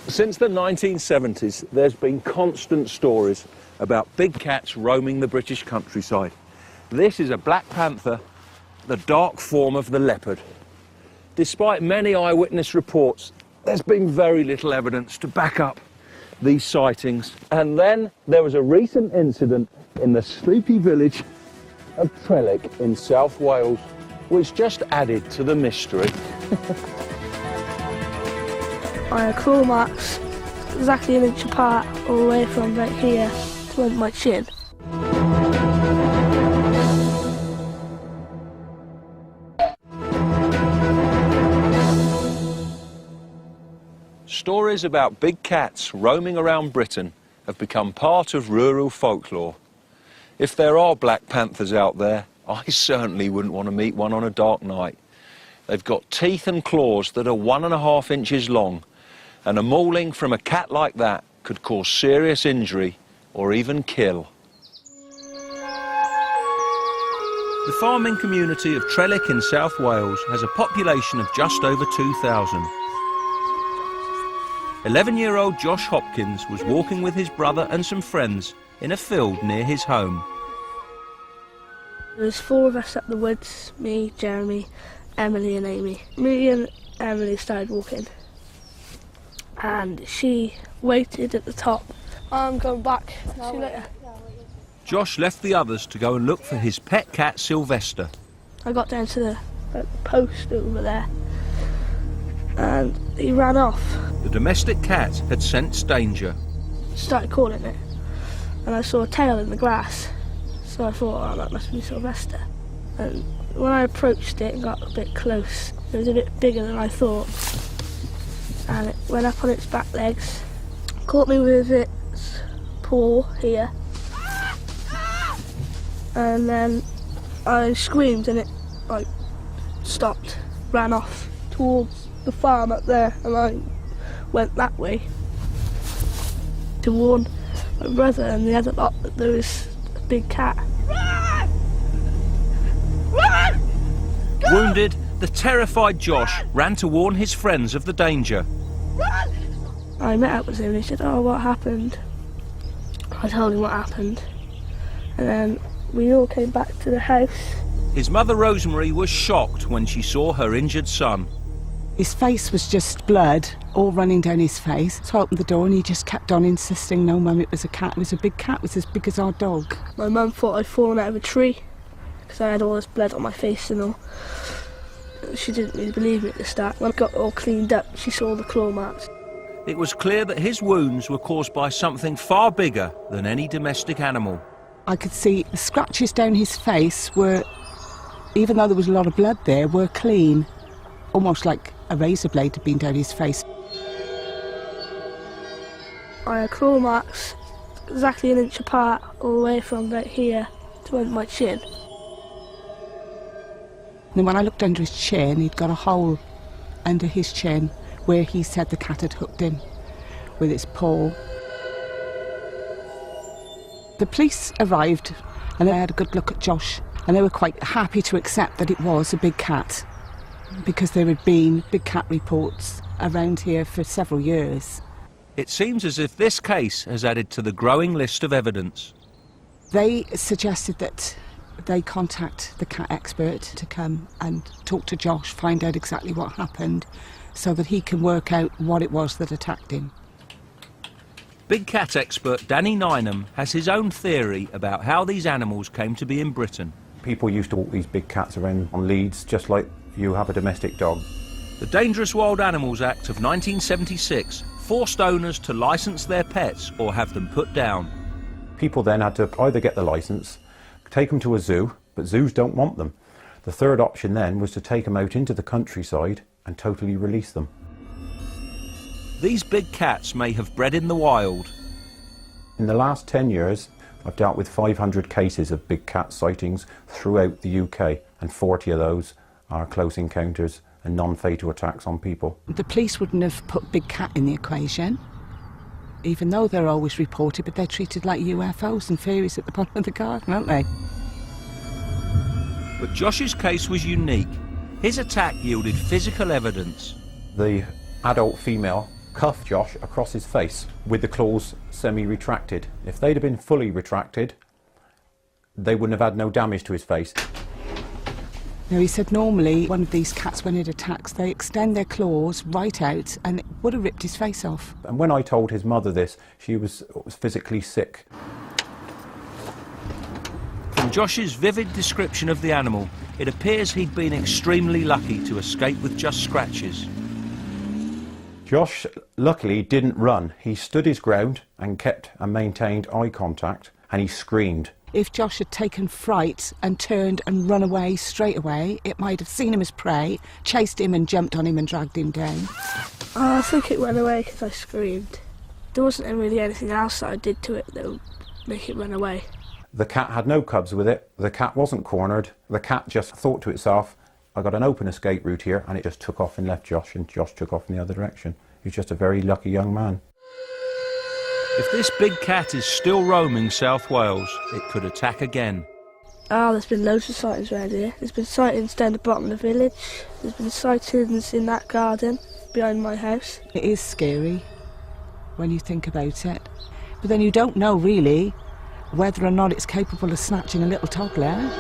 Since the 1970s, there's been constant stories about big cats roaming the British countryside. This is a black panther, the dark form of the leopard. Despite many eyewitness reports, there's been very little evidence to back up these sightings. And then there was a recent incident in the sleepy village of Trellech in South Wales, which just added to the mystery. I had claw marks exactly an inch apart all the way from right here to under my chin. Stories about big cats roaming around Britain have become part of rural folklore. If there are black panthers out there, I certainly wouldn't want to meet one on a dark night. They've got teeth and claws that are 1.5 inches long, and a mauling from a cat like that could cause serious injury or even kill. The farming community of Trellech in South Wales has a population of just over 2,000. 11-year-old Josh Hopkins was walking with his brother and some friends in a field near his home. There was 4 of us up the woods, me, Jeremy, Emily and Amy. Me and Emily started walking, and she waited at the top. I'm going back. See you later. Josh left the others to go and look for his pet cat Sylvester. I got down to the post over there, and he ran off. The domestic cat had sensed danger. Started calling it, and I saw a tail in the grass, so I thought, oh, that must be Sylvester. And when I approached it and got a bit close, it was a bit bigger than I thought, and it went up on its back legs, caught me with its paw here, and then I screamed and it like stopped, ran off towards the farm up there, and I went that way to warn my brother and the other lot that there was a big cat. Wounded, the terrified Josh ran to warn his friends of the danger. I met up with him and he said, oh, what happened? I told him what happened, and then we all came back to the house. His mother Rosemary was shocked when she saw her injured son. His face was just blood all running down his face. So I opened the door and he just kept on insisting, no mum, it was a cat. It was a big cat, it was as big as our dog. My mum thought I'd fallen out of a tree because I had all this blood on my face and all. She didn't really believe me at the start. When I got all cleaned up, she saw the claw marks. It was clear that his wounds were caused by something far bigger than any domestic animal. I could see the scratches down his face were, even though there was a lot of blood there, were clean. Almost like a razor blade had been down his face. I had claw marks exactly an inch apart all the way from right here to under my chin. And then when I looked under his chin, he'd got a hole under his chin where he said the cat had hooked him with its paw. The police arrived and they had a good look at Josh, and they were quite happy to accept that it was a big cat, because there had been big cat reports around here for several years. It seems as if this case has added to the growing list of evidence. They suggested that they contact the cat expert to come and talk to Josh, find out exactly what happened, so that he can work out what it was that attacked him. Big cat expert Danny Nineham has his own theory about how these animals came to be in Britain. People used to walk these big cats around on leads, just like you have a domestic dog. The Dangerous Wild Animals Act of 1976 forced owners to licence their pets or have them put down. People then had to either get the licence, take them to a zoo, but zoos don't want them. The third option then was to take them out into the countryside and totally release them. These big cats may have bred in the wild. In the last 10 years, I've dealt with 500 cases of big cat sightings throughout the UK, and 40 of those are close encounters and non-fatal attacks on people. The police wouldn't have put big cat in the equation, even though they're always reported, but they're treated like UFOs and fairies at the bottom of the garden, aren't they? But Josh's case was unique. His attack yielded physical evidence. The adult female cuffed Josh across his face with the claws semi-retracted. If they'd have been fully retracted, they wouldn't have had no damage to his face. Now, he said normally one of these cats, when it attacks, they extend their claws right out and it would have ripped his face off. And when I told his mother this, she was physically sick. From Josh's vivid description of the animal, it appears he'd been extremely lucky to escape with just scratches. Josh luckily didn't run. He stood his ground and kept and maintained eye contact, and he screamed. If Josh had taken fright and turned and run away straight away, it might have seen him as prey, chased him and jumped on him and dragged him down. I think it went away because I screamed. There wasn't really anything else that I did to it that would make it run away. The cat had no cubs with it. The cat wasn't cornered. The cat just thought to itself, I got an open escape route here, and it just took off and left Josh, and Josh took off in the other direction. He was just a very lucky young man. If this big cat is still roaming South Wales, it could attack again. There's been loads of sightings around here. There's been sightings down the bottom of the village. There's been sightings in that garden behind my house. It is scary when you think about it. But then you don't know really whether or not it's capable of snatching a little toddler.